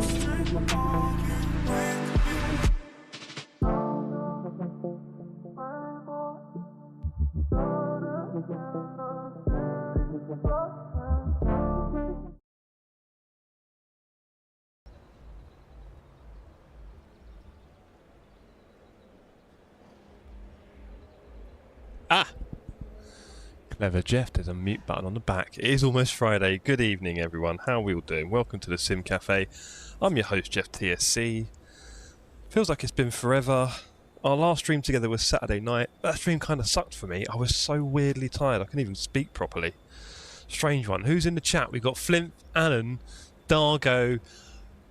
Stream on you. Ah! Clever Jeff, there's a mute button on the back. It is almost Friday. Good evening, everyone. How are we all doing? Welcome to the Sim Cafe. I'm your host, Jeff Tsc. Feels like it's been forever. Our last stream together was Saturday night. That stream kind of sucked for me. I was so weirdly tired. I couldn't even speak properly. Strange one. Who's in the chat? We've got Flint, Alan, Dargo,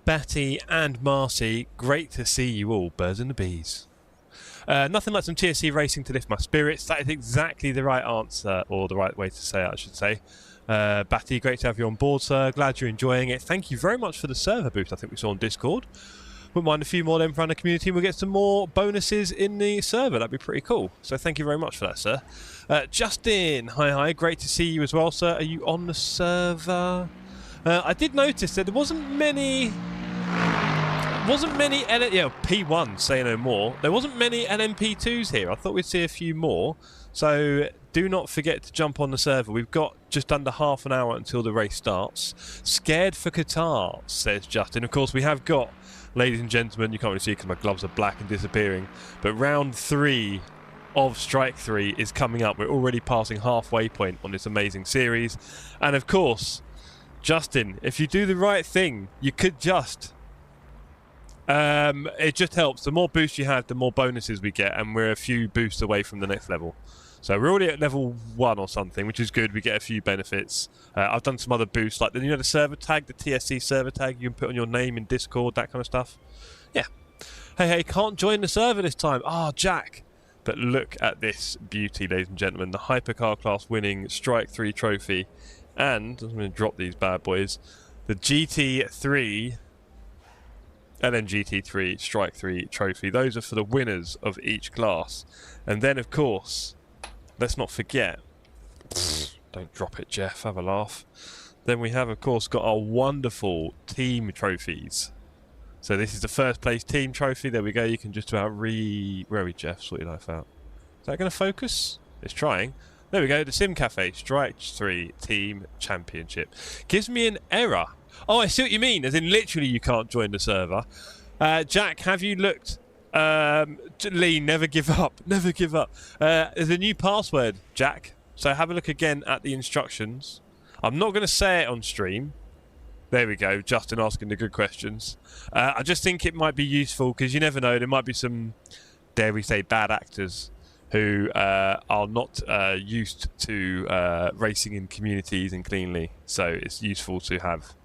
Batty, and Marcy. Great to see you all, birds and the bees. Nothing like some Tsc racing to lift my spirits. That is exactly the right answer, or the right way to say it, I should say. Batty, great to have you on board, sir. Glad you're enjoying it. Thank you very much for the server boost I think we saw on Discord. Wouldn't mind a few more then around the community. We'll get some more bonuses in the server. That'd be pretty cool. So thank you very much for that, sir. Justin, hi. Great to see you as well, sir. Are you on the server? I did notice that there wasn't many P1, say no more. There wasn't many LMP2s here. I thought we'd see a few more. So do not forget to jump on the server. We've got just under half an hour until the race starts. Scared for Qatar, says Justin. Of course, we have got, ladies and gentlemen, you can't really see because my gloves are black and disappearing, but round 3 of Strike 3 is coming up. We're already passing halfway point on this amazing series. And of course, Justin, if you do the right thing, you could just... it just helps. The more boosts you have, the more bonuses we get, and we're a few boosts away from the next level. So we're already at level 1 or something, which is good. We get a few benefits. I've done some other boosts, like the server tag, the Tsc server tag you can put on your name in Discord, that kind of stuff. Yeah. Hey, can't join the server this time. Ah, Jack. But look at this beauty, ladies and gentlemen. The Hypercar class winning Strike 3 trophy. And, I'm going to drop these bad boys, the GT3... LMGT3 Strike 3 trophy. Those are for the winners of each class. And then, of course, let's not forget... Don't drop it, Jeff. Have a laugh. Then we have, of course, got our wonderful team trophies. So this is the first place team trophy. There we go. You can just about Where are we, Jeff? Sort your life out. Is that going to focus? It's trying. There we go. The Sim Cafe Strike 3 Team Championship. Gives me an error. Oh, I see what you mean. As in, literally, you can't join the server. Jack, have you looked? Lee, never give up. Never give up. There's a new password, Jack. So have a look again at the instructions. I'm not going to say it on stream. There we go. Justin asking the good questions. I just think it might be useful because you never know. There might be some, dare we say, bad actors who are not used to racing in communities and cleanly. So it's useful to have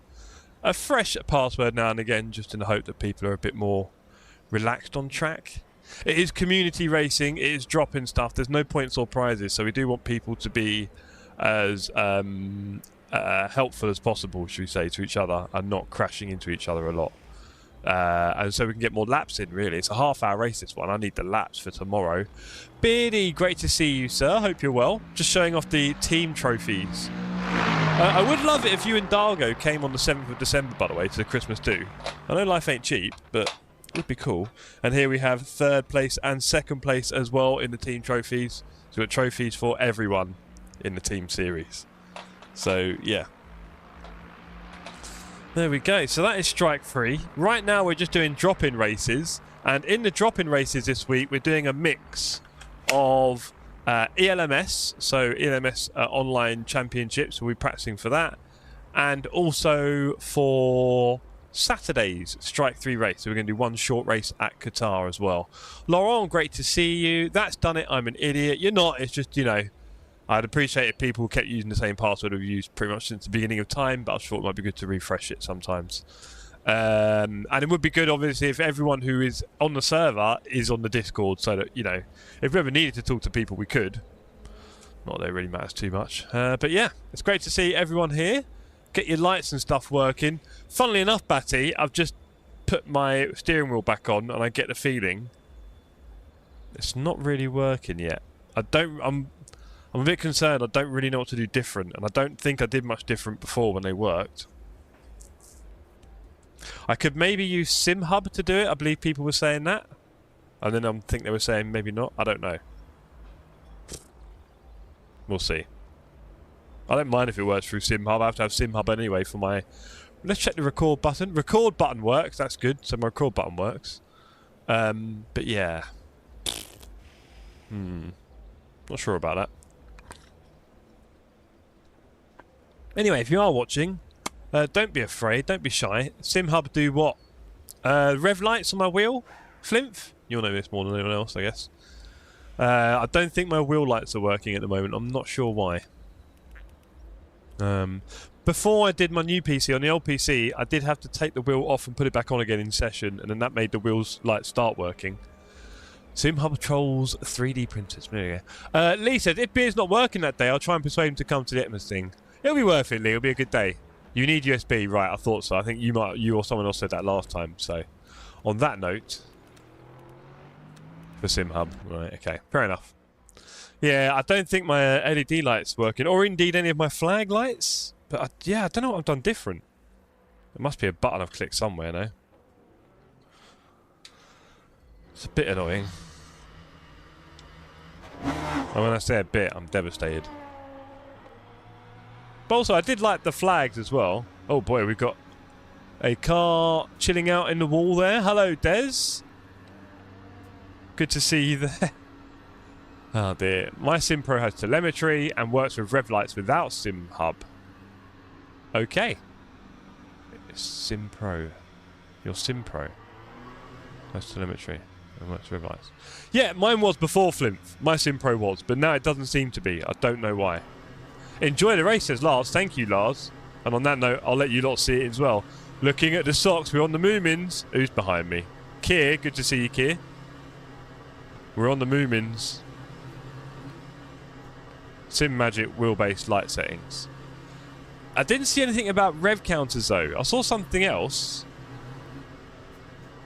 a fresh password now and again, just in the hope that people are a bit more relaxed on track. It is community racing, it is dropping stuff, there's no points or prizes, so we do want people to be as helpful as possible, should we say, to each other, and not crashing into each other a lot. And so we can get more laps in, really. It's a half-hour race, this one. I need the laps for tomorrow. Beardy, great to see you, sir. Hope you're well. Just showing off the team trophies. I would love it if you and Dargo came on the 7th of December, by the way, to the Christmas do. I know life ain't cheap, but it would be cool. And here we have 3rd place and 2nd place as well in the team trophies. So we've got trophies for everyone in the team series. So, yeah. There we go. So that is Strike 3. Right now we're just doing drop-in races. And in the drop-in races this week, we're doing a mix of... ELMS, so ELMS online championships, we'll be practicing for that, and also for Saturday's Strike 3 race. So we're going to do one short race at Qatar as well. Laurent, great to see you. That's done it. I'm an idiot. You're not. It's just, you know, I'd appreciate if people kept using the same password we've used pretty much since the beginning of time, but I thought it might be good to refresh it sometimes. And it would be good, obviously, if everyone who is on the server is on the Discord, so that, you know, if we ever needed to talk to people, we could. Not that it really matters too much. But yeah, it's great to see everyone here. Get your lights and stuff working. Funnily enough, Batty, I've just put my steering wheel back on, and I get the feeling it's not really working yet. I'm a bit concerned. I don't really know what to do different, and I don't think I did much different before when they worked. I could maybe use SimHub to do it. I believe people were saying that. And then I think they were saying maybe not. I don't know. We'll see. I don't mind if it works through SimHub. I have to have SimHub anyway for my... Let's check the record button. Record button works. That's good. So my record button works. But yeah. Not sure about that. Anyway, if you are watching, don't be afraid, don't be shy. SimHub do what? Rev lights on my wheel? Flimph? You'll know this more than anyone else, I guess. I don't think my wheel lights are working at the moment. I'm not sure why. Before I did my new PC, on the old PC, I did have to take the wheel off and put it back on again in session, and then that made the wheels lights start working. SimHub trolls 3D printers. There you go. Lee said, if beer's not working that day, I'll try and persuade him to come to the Etmas thing. It'll be worth it, Lee. It'll be a good day. You need USB, right? I thought so. I think you or someone else said that last time. So, on that note, for SimHub, right? Okay, fair enough. Yeah, I don't think my LED light's working, or indeed any of my flag lights. But yeah, I don't know what I've done different. There must be a button I've clicked somewhere now. It's a bit annoying. And when I say a bit, I'm devastated. But also, I did like the flags as well. Oh boy, we've got a car chilling out in the wall there. Hello, Des. Good to see you there. Oh dear. My SimPro has telemetry and works with rev lights without SimHub. Okay. SimPro. Your SimPro has telemetry and works with rev lights. Yeah, mine was before Flimph. My SimPro was, but now it doesn't seem to be. I don't know why. Enjoy the race, says Lars. Thank you, Lars. And on that note, I'll let you lot see it as well. Looking at the socks, we're on the Moomins. Who's behind me? Kier, good to see you, Kier. We're on the Moomins. Simagic Wheelbase light settings. I didn't see anything about rev counters though. I saw something else.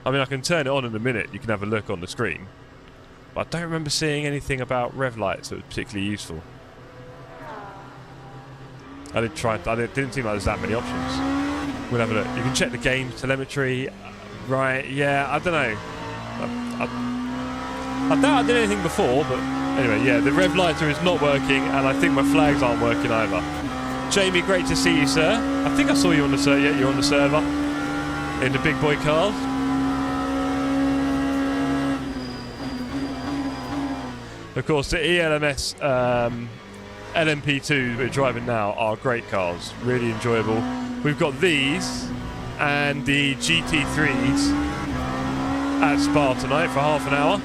I mean, I can turn it on in a minute. You can have a look on the screen. But I don't remember seeing anything about rev lights that was particularly useful. I did try. It didn't seem like there's that many options. We'll have a look. You can check the game telemetry. Right? Yeah. I don't know. I doubt I did anything before, but anyway, yeah. The rev lighter is not working, and I think my flags aren't working either. Jamie, great to see you, sir. I think I saw you on the server. Yeah, you're on the server in the big boy cars. Of course, the ELMS. LMP2 we're driving now are great cars, really enjoyable. We've got these and the GT3s at Spa tonight for half an hour,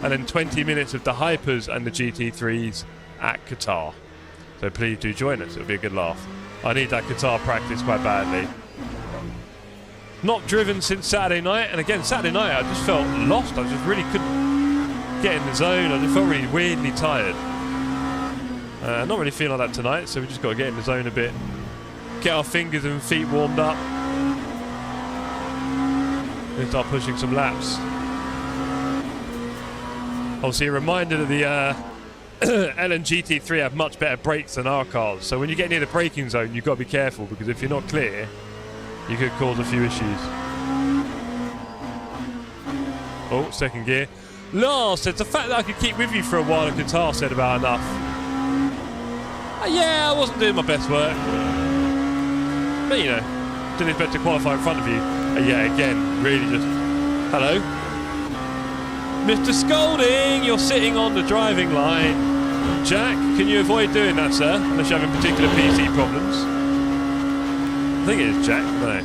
and then 20 minutes of the Hypers and the GT3s at Qatar. So please do join us, it'll be a good laugh. I need that Qatar practice quite badly. Not driven since Saturday night, and again Saturday night I just felt lost. I just really couldn't get in the zone. I just felt really weirdly tired. Not really feeling like that tonight, so we just got to get in the zone a bit, get our fingers and feet warmed up, and start pushing some laps. Obviously, a reminder that the LN GT3 have much better brakes than our cars, so when you get near the braking zone, you've got to be careful, because if you're not clear, you could cause a few issues. Oh, second gear. Lars said, the fact that I could keep with you for a while at Qatar said about enough. Yeah, I wasn't doing my best work. But, you know, didn't expect to qualify in front of you. Yeah, again, really just... Hello? Mr. Scolding, you're sitting on the driving line. Jack, can you avoid doing that, sir? Unless you're having particular PC problems. I think it is Jack, no.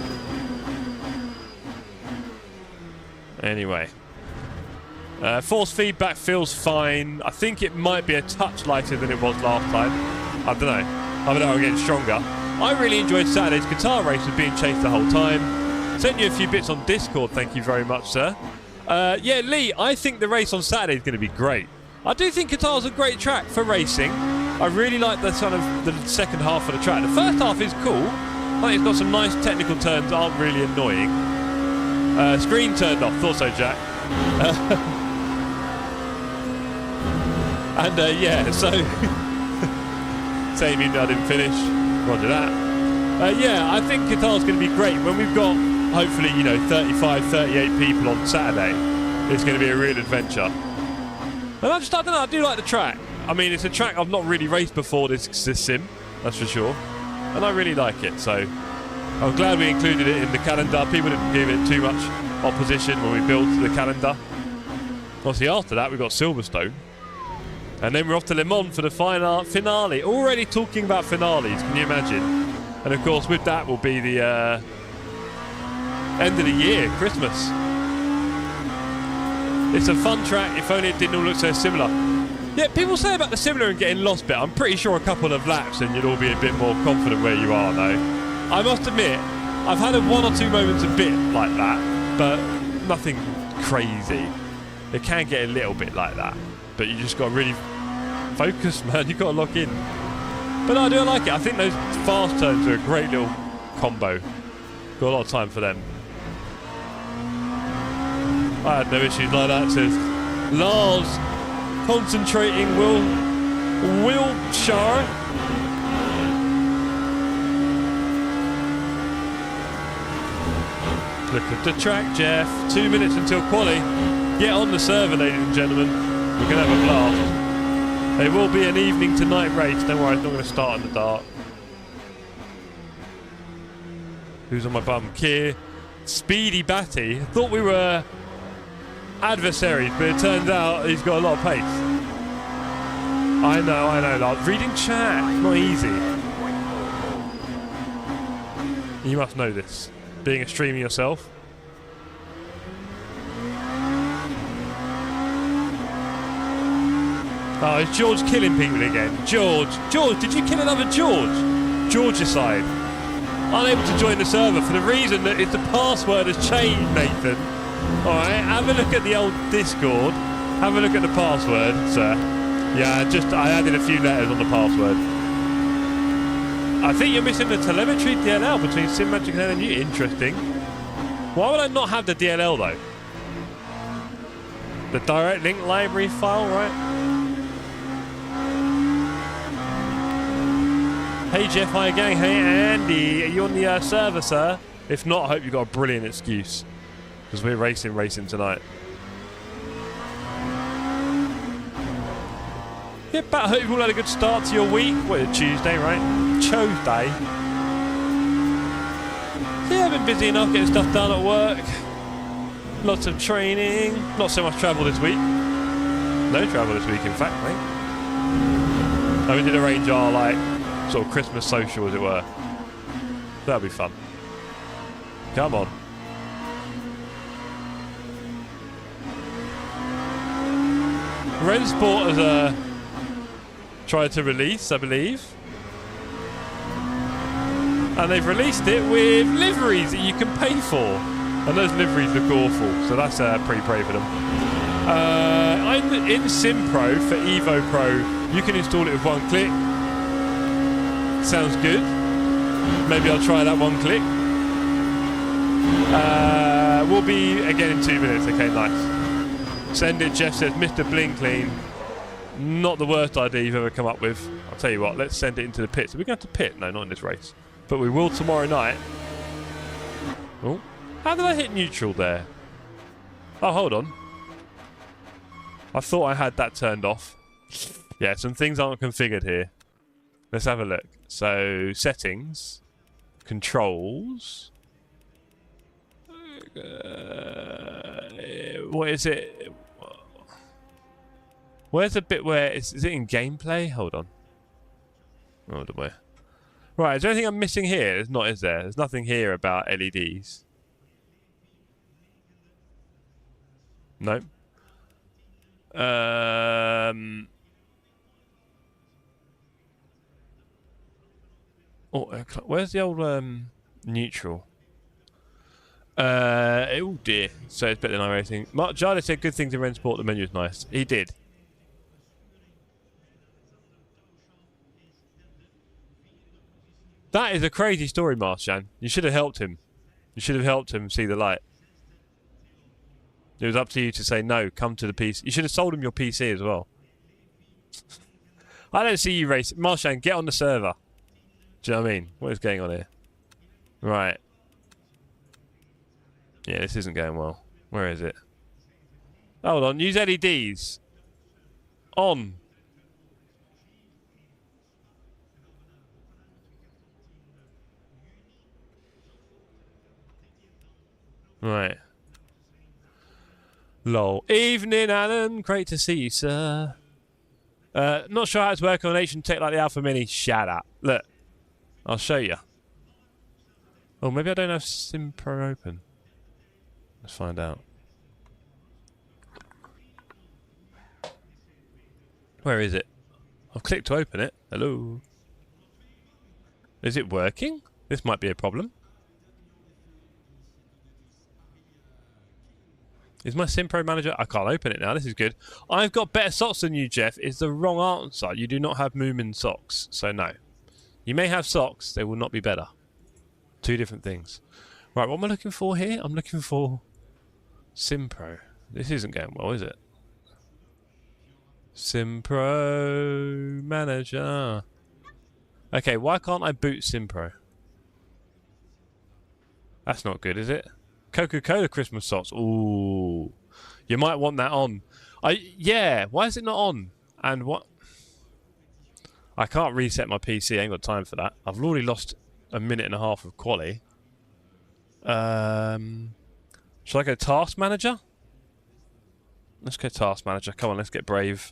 Anyway. Force feedback feels fine. I think it might be a touch lighter than it was last time. I don't know. I don't know, I'm getting stronger. I really enjoyed Saturday's Qatar race with being chased the whole time. Sent you a few bits on Discord, thank you very much, sir. Yeah, Lee, I think the race on Saturday is going to be great. I do think Qatar's a great track for racing. I really like the sort of the second half of the track. The first half is cool. I think it's got some nice technical turns that aren't really annoying. Screen turned off, thought so, Jack. And yeah, so... Same, even though I didn't finish. Roger that. Yeah, I think Qatar's going to be great. When we've got, hopefully, you know, 35, 38 people on Saturday, it's going to be a real adventure. And I don't know, I do like the track. I mean, it's a track I've not really raced before this sim, that's for sure. And I really like it, so I'm glad we included it in the calendar. People didn't give it too much opposition when we built the calendar. Obviously, after that, we've got Silverstone. And then we're off to Le Mans for the finale. Already talking about finales, can you imagine? And of course, with that will be the end of the year, Christmas. It's a fun track, if only it didn't all look so similar. Yeah, people say about the similar and getting lost bit. I'm pretty sure a couple of laps and you'll all be a bit more confident where you are, though. I must admit, I've had one or two moments a bit like that, but nothing crazy. It can get a little bit like that, but you just got to really focus, man. You've got to lock in. But I do like it. I think those fast turns are a great little combo. Got a lot of time for them. I had no issues like that, says Lars, concentrating Wiltshire. Look at the track, Jeff. 2 minutes until quali. Get on the server, ladies and gentlemen. We're going to have a blast. There will be an evening to night race. Don't worry, it's not going to start in the dark. Who's on my bum? Kier. Speedy Batty. I thought we were adversaries, but it turns out he's got a lot of pace. I know. Like, reading chat, not easy. You must know this. Being a streamer yourself. Oh, is George killing people again? George, did you kill another George? Georgicide. Unable to join the server for the reason that the password has changed, Nathan. Alright, have a look at the old Discord. Have a look at the password, sir. Yeah, I added a few letters on the password. I think you're missing the telemetry DLL between Simagic and you. Interesting. Why would I not have the DLL though? The direct link library file, right? Hey Jeff, hi gang. Hey Andy, are you on the server, sir? If not, I hope you've got a brilliant excuse. Because we're racing tonight. Yeah, but I hope you've all had a good start to your week. What, Tuesday, right? Tuesday. Yeah, I've been busy enough getting stuff done at work. Lots of training. Not so much travel this week. No travel this week, in fact, mate. And we did arrange our, sort of Christmas social, as it were. That'll be fun. Come on. Rensport has tried to release, I believe. And they've released it with liveries that you can pay for. And those liveries look awful, so that's pretty brave of them. I'm in SimPro for Evo Pro. You can install it with one click. Sounds good. Maybe I'll try that one click. We'll be again in 2 minutes. Okay, nice. Send it, Jeff says. Mr. Bling Clean. Not the worst idea you've ever come up with. I'll tell you what, let's send it into the pits. Are we going to pit? No, not in this race. But we will tomorrow night. Oh, how did I hit neutral there? Oh, hold on. I thought I had that turned off. Yeah, some things aren't configured here. Let's have a look. So, settings. Controls. What is it? Where's the bit where... Is it in gameplay? Hold on. Hold on, where? Right, is there anything I'm missing here? There's not, is there? There's nothing here about LEDs. No. Oh, where's the old neutral? Oh dear. So it's better than iRacing. Mark Jarvis said good things in Rensport. The menu is nice. He did. That is a crazy story, Marshan. You should have helped him. You should have helped him see the light. It was up to you to say no. Come to the PC. You should have sold him your PC as well. I don't see you racing. Marshan, get on the server. Do you know what I mean? What is going on here? Right. Yeah, this isn't going well. Where is it? Hold on. Use LEDs. On. Right. Lol. Evening, Alan. Great to see you, sir. Not sure how it's working on Asian tech like the Alpha Mini. Shut up. Look, I'll show you. Oh, maybe I don't have SimPro open. Let's find out. Where is it? I've clicked to open it. Hello. Is it working? This might be a problem. Is my SimPro manager? I can't open it now. This is good. I've got better socks than you, Jeff. Is the wrong answer. You do not have Moomin socks, so no. You may have socks. They will not be better. Two different things. Right, what am I looking for here? I'm looking for SimPro. This isn't going well, is it? SimPro manager. Okay, why can't I boot SimPro? That's not good, is it? Coca-Cola Christmas socks. Ooh. You might want that on. Yeah, why is it not on? And what? I can't reset my PC. I ain't got time for that. I've already lost a minute and a half of quali. Shall I go Task Manager? Let's go Task Manager. Come on, let's get brave.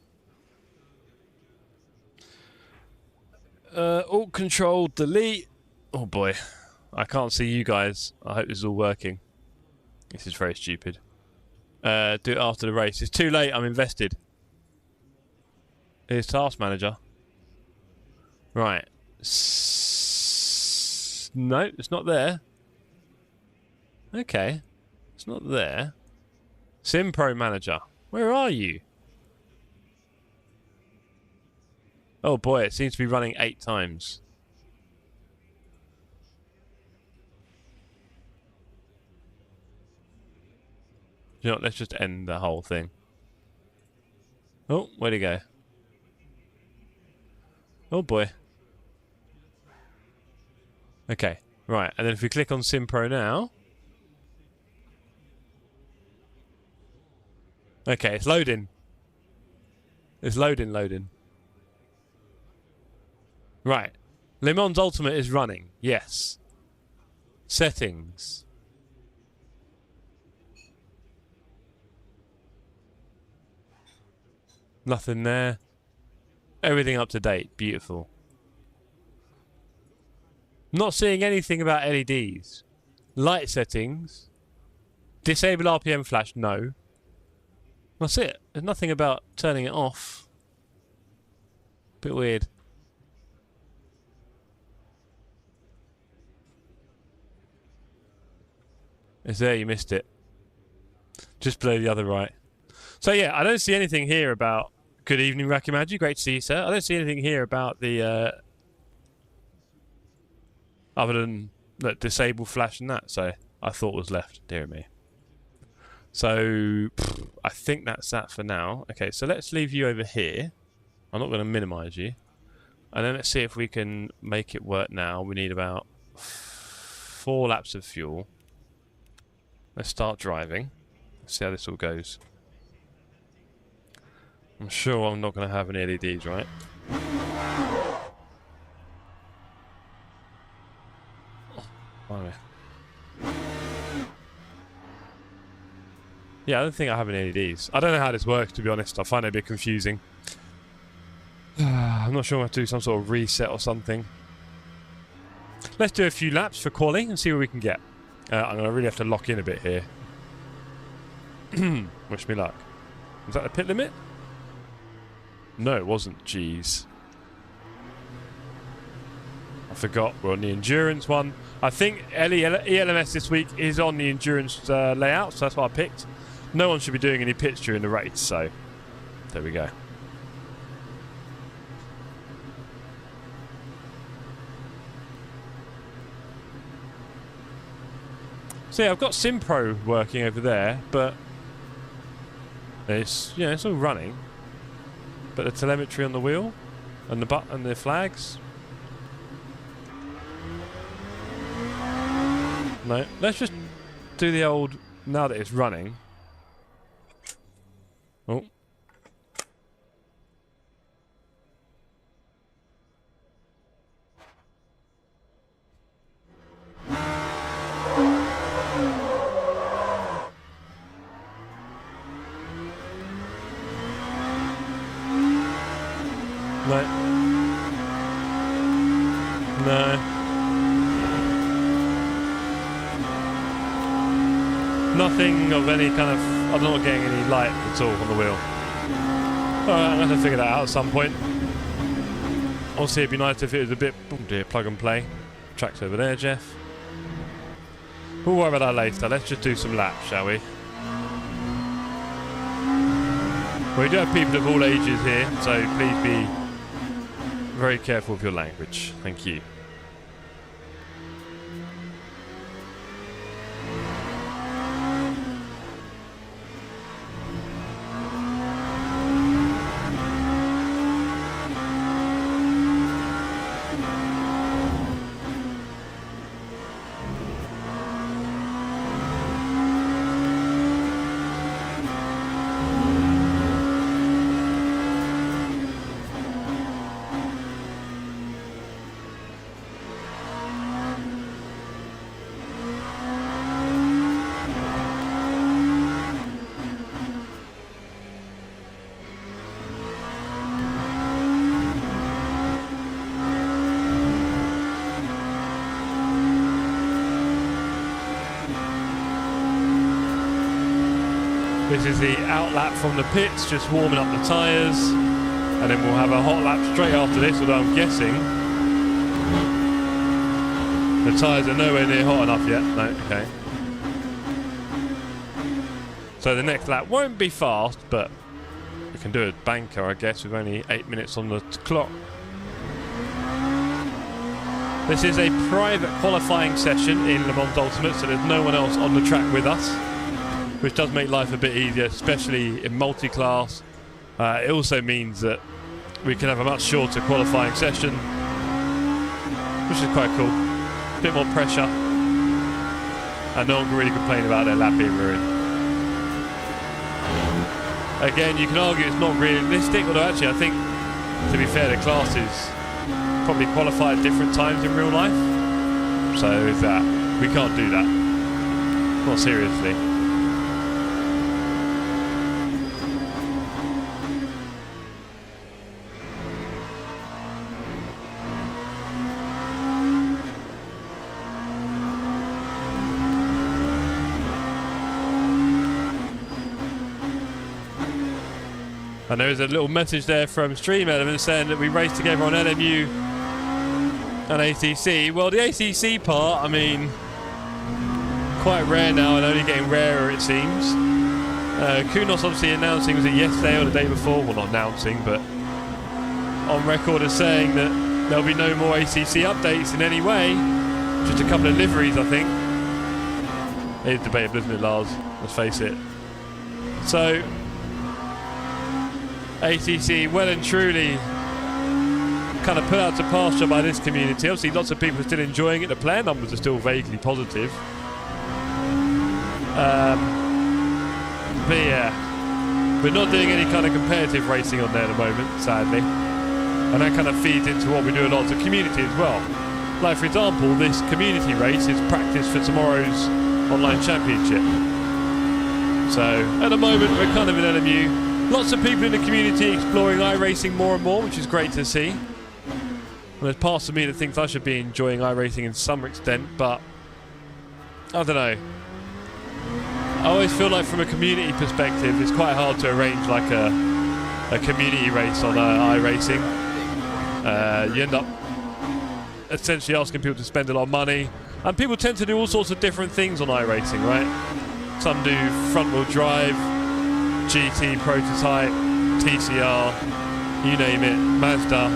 Alt Control Delete. Oh boy. I can't see you guys. I hope this is all working. This is very stupid. Do it after the race. It's too late. I'm invested. Here's Task Manager. Right. No, it's not there. Okay. It's not there. SimPro Manager. Where are you? Oh boy, it seems to be running 8 times. You know what, let's just end the whole thing. Oh, where'd he go? Oh boy. Okay, right, and then if we click on SimPro now. Okay, it's loading. It's loading. Right. Le Mans Ultimate is running. Yes. Settings. Nothing there. Everything up to date. Beautiful. Not seeing anything about LEDs. Light settings. Disable RPM flash. No. That's it. There's nothing about turning it off. Bit weird. It's there, you missed it. Just below the other right. So yeah, I don't see anything here about... Good evening, Rakimaji. Great to see you, sir. I don't see anything here about the... other than the disable flash and that. So I thought was left. Dear me. So I think that's that for now. Okay, so let's leave you over here. I'm not going to minimize you. And then let's see if we can make it work now. We need about 4 laps of fuel. Let's start driving. Let's see how this all goes. I'm sure I'm not going to have any LEDs, right? Oh, yeah, I don't think I have any LEDs. I don't know how this works, to be honest. I find it a bit confusing. I'm not sure I have to do some sort of reset or something. Let's do a few laps for quali and see what we can get. I'm going to really have to lock in a bit here. Wish me luck. Was that the pit limit? No, it wasn't. Jeez. I forgot. We're on the endurance one. I think ELMS this week is on the endurance layout, so that's what I picked. No one should be doing any pits during the race, so there we go. So yeah, I've got SimPro working over there, but it's it's all running. But the telemetry on the wheel and the flags. No, let's just do the old now that it's running. Oh. No. No. Nothing of any kind of... I'm not getting any light at all on the wheel. Alright, I'm going to figure that out at some point. Obviously, it'd be nice if it was a bit... Oh dear, plug and play. Track's over there, Jeff. We'll worry about that later. Let's just do some laps, shall we? We do have people of all ages here, so please be very careful with your language. Thank you. This is the out lap from the pits, just warming up the tyres, and then we'll have a hot lap straight after this, although I'm guessing the tyres are nowhere near hot enough yet. No, okay. So the next lap won't be fast, but we can do a banker, I guess, with only 8 minutes on the clock. This is a private qualifying session in Le Mans Ultimate, so there's no one else on the track with us, which does make life a bit easier, especially in multi-class. It also means that we can have a much shorter qualifying session, which is quite cool. A bit more pressure, and no one can really complain about their lap being ruined. Again, you can argue it's not realistic, although actually I think, to be fair, the classes probably qualify at different times in real life. So is that, we can't do that. Not seriously. And there is a little message there from StreamElement saying that we race together on LMU and ACC. Well, the ACC part, I mean, quite rare now and only getting rarer, it seems. Kunos obviously announcing, was it yesterday or the day before? Well, not announcing, but on record as saying that there'll be no more ACC updates in any way. Just a couple of liveries, I think. It is debatable, isn't it, Lars? Let's face it. So, ACC well and truly kind of put out to pasture by this community. Obviously lots of people are still enjoying it. The player numbers are still vaguely positive. But yeah, we're not doing any kind of competitive racing on there at the moment, sadly. And that kind of feeds into what we do a lot as a community as well. Like for example, this community race is practice for tomorrow's online championship. So at the moment we're kind of in LMU. Lots of people in the community exploring iRacing more and more, which is great to see. And there's parts of me that thinks I should be enjoying iRacing in some extent, but I don't know. I always feel like from a community perspective, it's quite hard to arrange like a community race on iRacing. You end up essentially asking people to spend a lot of money, and people tend to do all sorts of different things on iRacing, right? Some do front-wheel drive, GT, prototype, TCR, you name it, Mazda,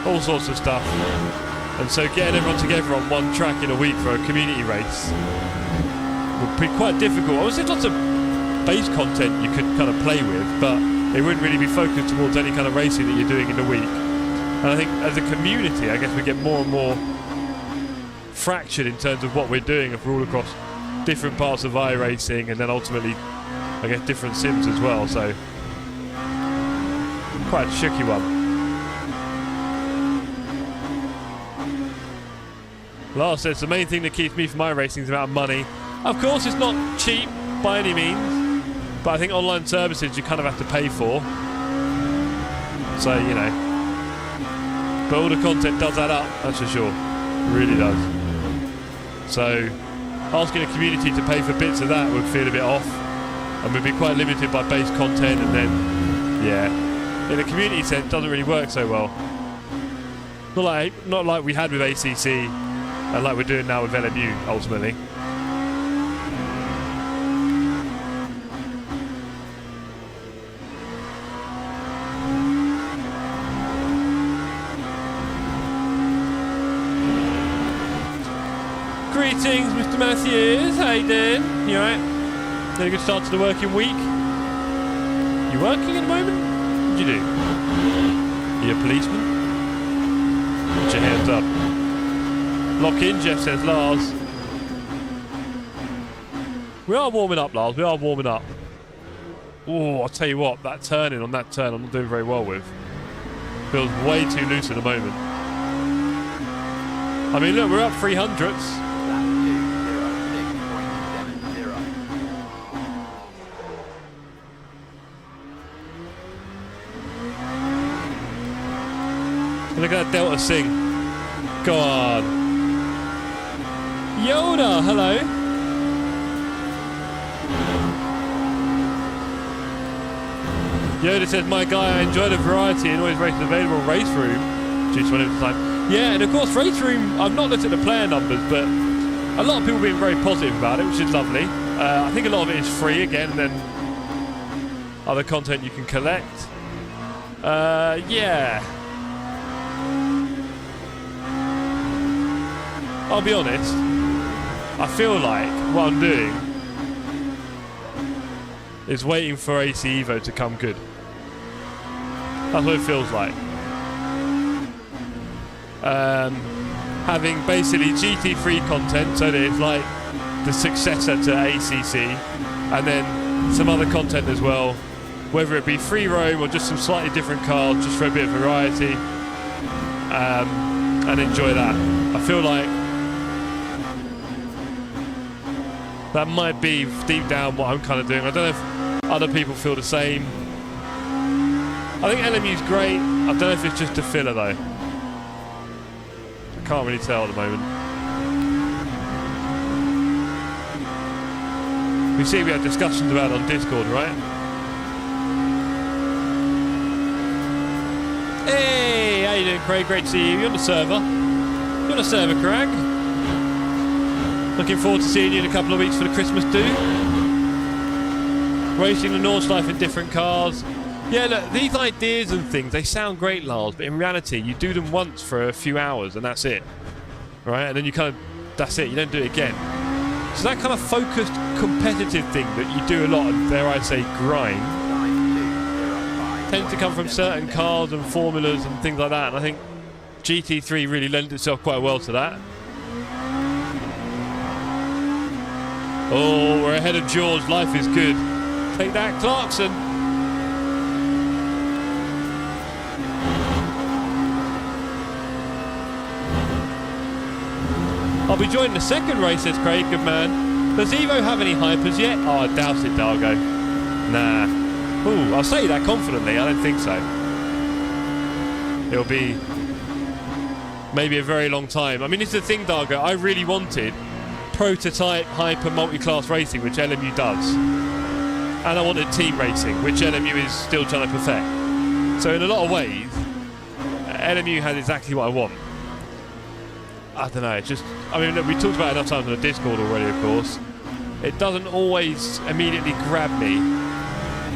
all sorts of stuff. And so getting everyone together on one track in a week for a community race would be quite difficult. Obviously lots of base content you could kind of play with, but it wouldn't really be focused towards any kind of racing that you're doing in the week. And I think as a community, I guess we get more and more fractured in terms of what we're doing if we're all across different parts of iRacing and then ultimately I guess different sims as well, so quite a tricky one. Lars says the main thing that keeps me from iRacing is about money. Of course it's not cheap by any means, but I think online services you kind of have to pay for. So, you know, But all the content does add up, that's for sure. It really does. So asking the community to pay for bits of that would feel a bit off, and we'd be quite limited by base content, and then, yeah, in a community sense, it doesn't really work so well. Not like we had with ACC, and like we're doing now with LMU, ultimately. Greetings, Mr. Matthews. How you doing? You alright? Had a good start to the working week? You working at the moment? What do you do? Are you a policeman? Put your hands up. Lock in, Jeff says Lars. We are warming up, Lars. We are warming up. Oh, I'll tell you what, that turning on that turn I'm not doing very well with. Feels way too loose at the moment. I mean, look, we're up 300s. Look at that Delta sing. Go on. Yoda, hello. Yoda says, my guy, I enjoy the variety and always races available race room. Due to limited time. Yeah, and of course, race room, I've not looked at the player numbers, but a lot of people being very positive about it, which is lovely. I think a lot of it is free again, and then other content you can collect. Yeah. I'll be honest, I feel like what I'm doing is waiting for AC Evo to come good. That's what it feels like. Having basically GT3 content so that it's like the successor to ACC, and then some other content as well, whether it be free roam or just some slightly different cars, just for a bit of variety, and enjoy that. I feel like that might be deep down what I'm kind of doing. I don't know if other people feel the same. I think LMU's great. I don't know if it's just a filler though. I can't really tell at the moment. We see we had discussions about it on Discord, right? Hey, how you doing, Craig? Great to see you. You're on the server. You're on the server, Craig. Looking forward to seeing you in a couple of weeks for the Christmas do. Racing the Nordschleife in different cars. Yeah, look, these ideas and things, they sound great, Lars, but in reality, you do them once for a few hours and that's it. Right? And then you kind of, that's it, you don't do it again. So that kind of focused, competitive thing that you do a lot of, dare I say, grind, tends to come from certain cars and formulas and things like that. And I think GT3 really lends itself quite well to that. Oh, we're ahead of George. Life is good. Take that, Clarkson. I'll be joining the second race, says Craig. Good man. Does Evo have any hypers yet? Oh, I doubt it, Dargo. Nah. Ooh, I'll say that confidently. I don't think so. It'll be maybe a very long time. I mean, this is the thing, Dargo. I really wanted prototype hyper multi-class racing, which LMU does, and I wanted team racing, which LMU is still trying to perfect. So in a lot of ways LMU has exactly what I want. I don't know, it's just, I mean, look, we talked about it enough times on the Discord already, of course. It doesn't always immediately grab me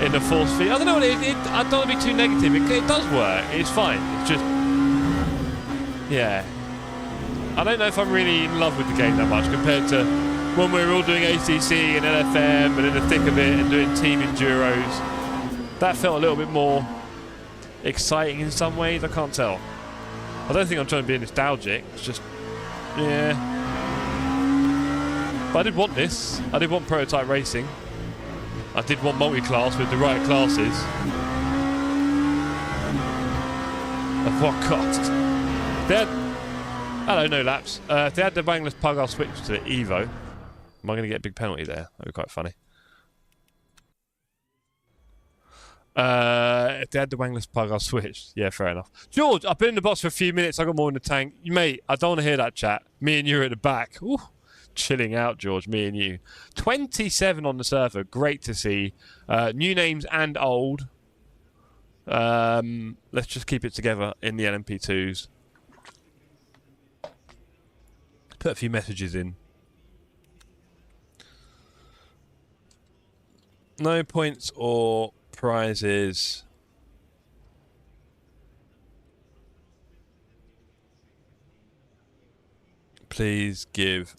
in the force feed. I don't know, I don't want to be too negative. It does work, it's fine, it's just, yeah, I don't know if I'm really in love with the game that much compared to when we were all doing ACC and LFM and in the thick of it and doing team enduros. That felt a little bit more exciting in some ways, I can't tell. I don't think I'm trying to be nostalgic, it's just, yeah. But I did want this. I did want prototype racing. I did want multi-class with the right classes. At what cost? They had, hello, no laps. If they had the wangless pug, I'll switch to the Evo. Am I going to get a big penalty there? That would be quite funny. If they had the wangless plug, I'll switch. Yeah, fair enough. George, I've been in the box for a few minutes. I got more in the tank. Mate, I don't want to hear that chat. Me and you are at the back. Ooh, chilling out, George. Me and you. 27 on the server. Great to see. New names and old. Let's just keep it together in the LMP2s. Put a few messages in. No points or prizes. Please give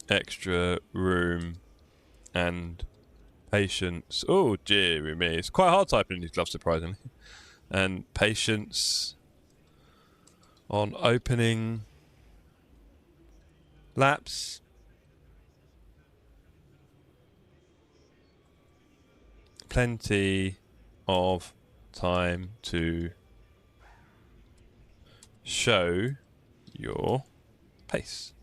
extra room and patience. Oh, dear me. It's quite hard typing in these gloves, surprisingly. And patience on opening laps. Plenty of time to show your pace.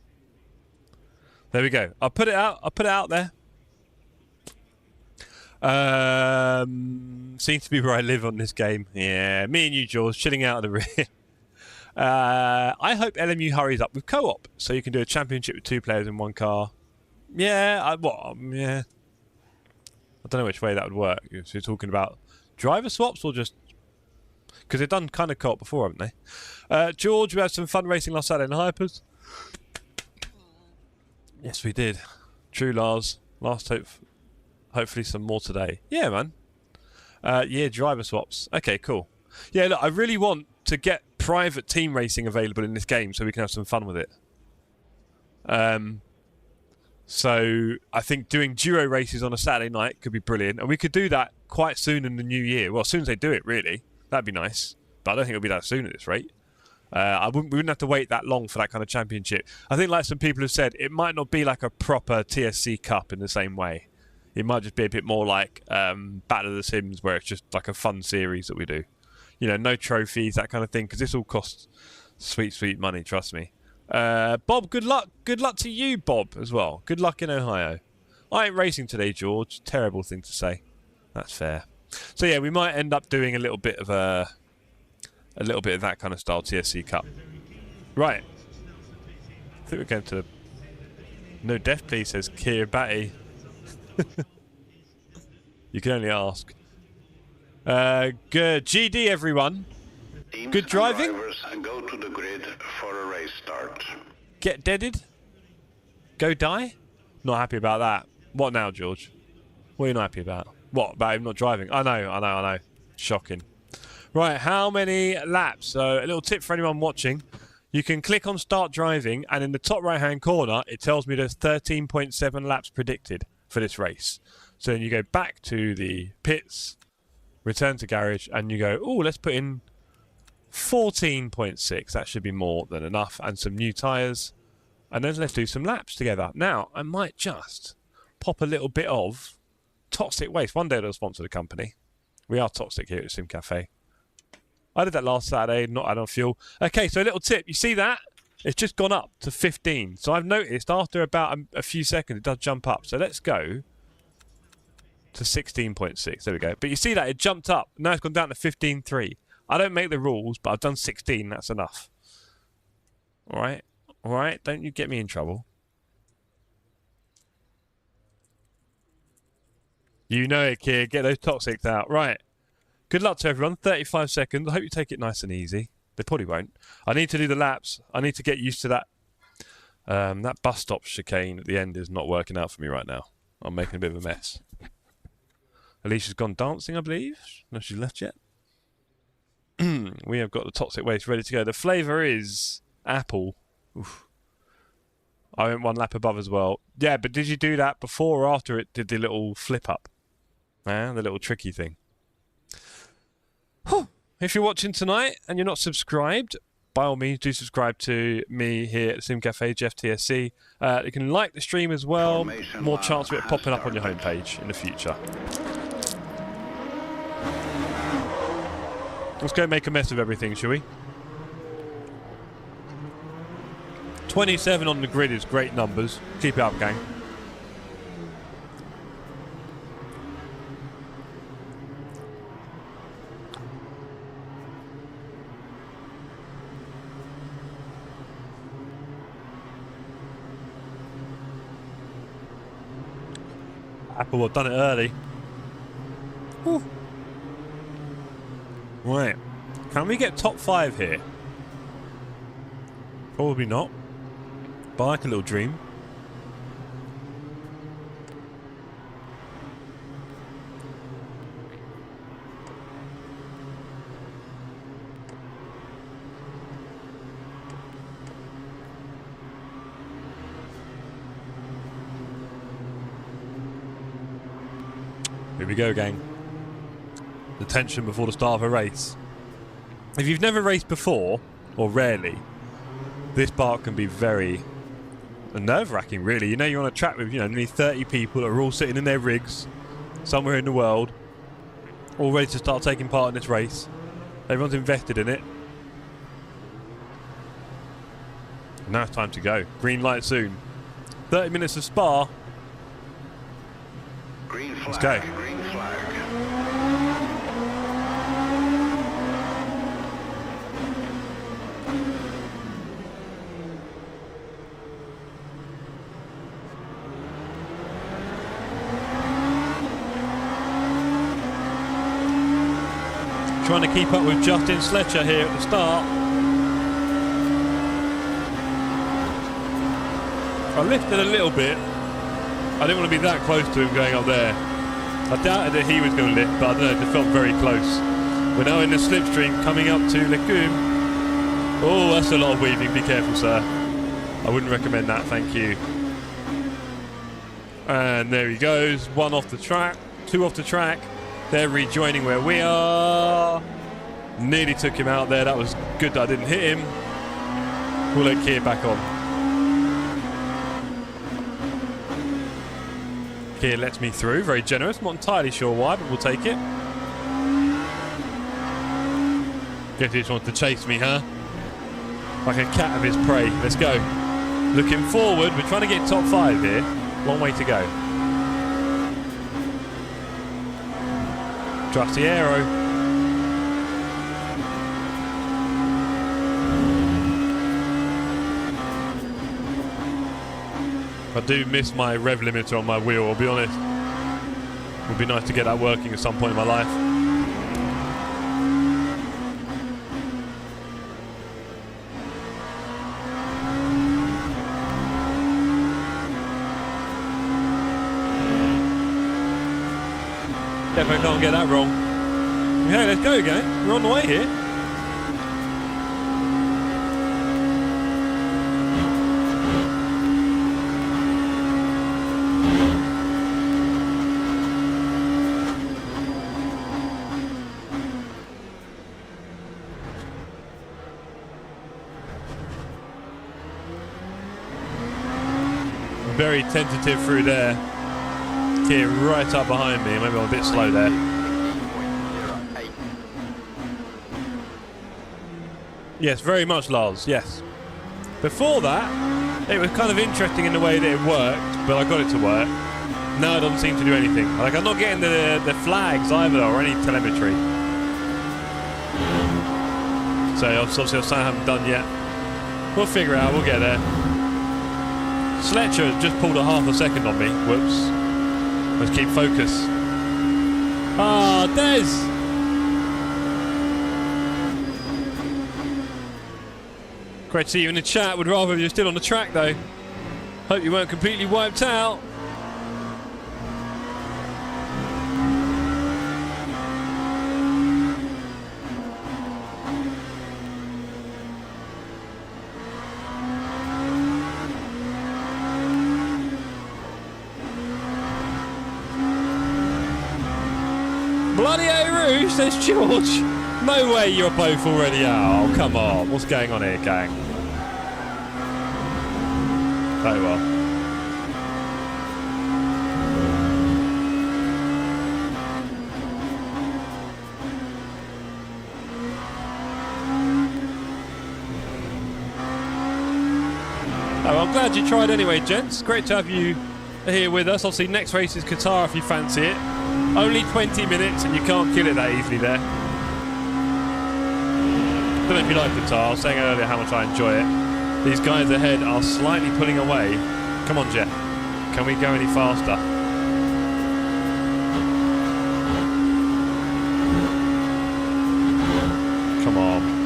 There we go. I'll put it out. I'll put it out there. Seems to be where I live on this game. Yeah, me and you, George, chilling out of the rear. I hope LMU hurries up with co-op, so you can do a championship with 2 players in 1 car. Yeah, yeah. I don't know which way that would work. So you're talking about driver swaps or just... Because they've done kind of co-op before, haven't they? George, we had some fun racing last Saturday in Hypers. Yes, we did. True, Lars. Hopefully some more today. Yeah, man. Yeah, driver swaps. Okay, cool. Yeah, look, I really want to get private team racing available in this game so we can have some fun with it. So I think doing duo races on a Saturday night could be brilliant. And we could do that quite soon in the new year. Well, as soon as they do it, really. That'd be nice. But I don't think it'll be that soon at this rate. We wouldn't have to wait that long for that kind of championship. I think, like some people have said, it might not be like a proper TSC Cup in the same way. It might just be a bit more like Battle of the Sims, where it's just like a fun series that we do. You know, no trophies, that kind of thing, because this all costs sweet, sweet money, trust me. Bob, good luck. Good luck to you, Bob, as well. Good luck in Ohio. I ain't racing today, George. Terrible thing to say. That's fair. So yeah, we might end up doing a little bit of that kind of style TSC Cup. Right. I think we're going to... No death, please, says Kiribati. You can only ask. Good GD, everyone. Good driving. Go to the grid for a race start. Get deaded. Go die. Not happy about that. What now, George? What are you not happy about? What, about him not driving? I know. Shocking. Right, how many laps? So a little tip for anyone watching. You can click on start driving, and in the top right hand corner it tells me there's 13.7 laps predicted for this race. So then you go back to the pits, return to garage, and you go, oh, let's put in 14.6. That should be more than enough. And some new tyres. And then let's do some laps together. Now, I might just pop a little bit of Toxic Waste. One day they'll sponsor the company. We are toxic here at Sim Cafe. I did that last Saturday, not add on fuel. Okay, so a little tip. You see that? It's just gone up to 15. So I've noticed after about a few seconds, it does jump up. So let's go to 16.6. There we go. But you see that? It jumped up. Now it's gone down to 15.3. I don't make the rules, but I've done 16. That's enough. All right? All right? Don't you get me in trouble. You know it, kid. Get those toxics out. Right. Good luck to everyone. 35 seconds. I hope you take it nice and easy. They probably won't. I need to do the laps. I need to get used to that. That bus stop chicane at the end is not working out for me right now. I'm making a bit of a mess. Alicia's gone dancing, I believe. No, she's left yet. We have got the toxic waste ready to go. The flavour is apple. Oof. I went 1 lap above as well. Yeah, but did you do that before or after it did the little flip up? The little tricky thing. Whew. If you're watching tonight and you're not subscribed, by all means do subscribe to me here at Sim Cafe, Jeff TSC. You can like the stream as well. More chance of it popping up on your homepage in the future. Let's go make a mess of everything, shall we? 27 on the grid is great numbers. Keep it up, gang. Apple have done it early. Whew. Right. Can we get top 5 here? Probably not. But I like a little dream. Here we go, gang. The tension before the start of a race. If you've never raced before, or rarely, this part can be very nerve-wracking, really. You know, you're on a track with, nearly 30 people that are all sitting in their rigs somewhere in the world, all ready to start taking part in this race. Everyone's invested in it. Now it's time to go. Green light soon. 30 minutes of Spa. Green flag. Let's go. Green flag. Trying to keep up with Justin Sletcher here at the start. I lifted a little bit. I didn't want to be that close to him going up there. I doubted that he was going to lift, but I don't know, it just felt very close. We're now in the slipstream coming up to Lecum. Oh, that's a lot of weaving. Be careful, sir. I wouldn't recommend that, thank you. And there he goes. 1 off the track, 2 off the track. They're rejoining where we are. Nearly took him out there. That was good that I didn't hit him. We'll let Keir back on. Keir lets me through. Very generous. Not entirely sure why, but we'll take it. Guess he just wants to chase me, huh? Like a cat of his prey. Let's go. Looking forward. We're trying to get top 5 here. Long way to go. Trust the aero. I do miss my rev limiter on my wheel, I'll be honest. It would be nice to get that working at some point in my life. Definitely can't get that wrong. Okay, let's go, gang. We're on the way here. Very tentative through there. Keir right up behind me. Maybe I'm a bit slow there. Yes, very much, Lars. Yes. Before that, it was kind of interesting in the way that it worked, but I got it to work. Now it doesn't seem to do anything. Like, I'm not getting the flags either or any telemetry. So obviously I haven't done yet. We'll figure it out. We'll get there. Sletcher just pulled a half a second on me. Whoops. Let's keep focus. Ah, Des! Great to see you in the chat. Would rather you're still on the track though. Hope you weren't completely wiped out. Bloody Rouge, says George. No way you're both already out. Oh, come on. What's going on here, gang? Oh, well. Oh, I'm glad you tried anyway, gents. Great to have you here with us. Obviously, next race is Qatar if you fancy it. Only 20 minutes and you can't kill it that easily there. Don't know if you like Qatar. I was saying earlier how much I enjoy it. These guys ahead are slightly pulling away. Come on, Jeff. Can we go any faster? Come on.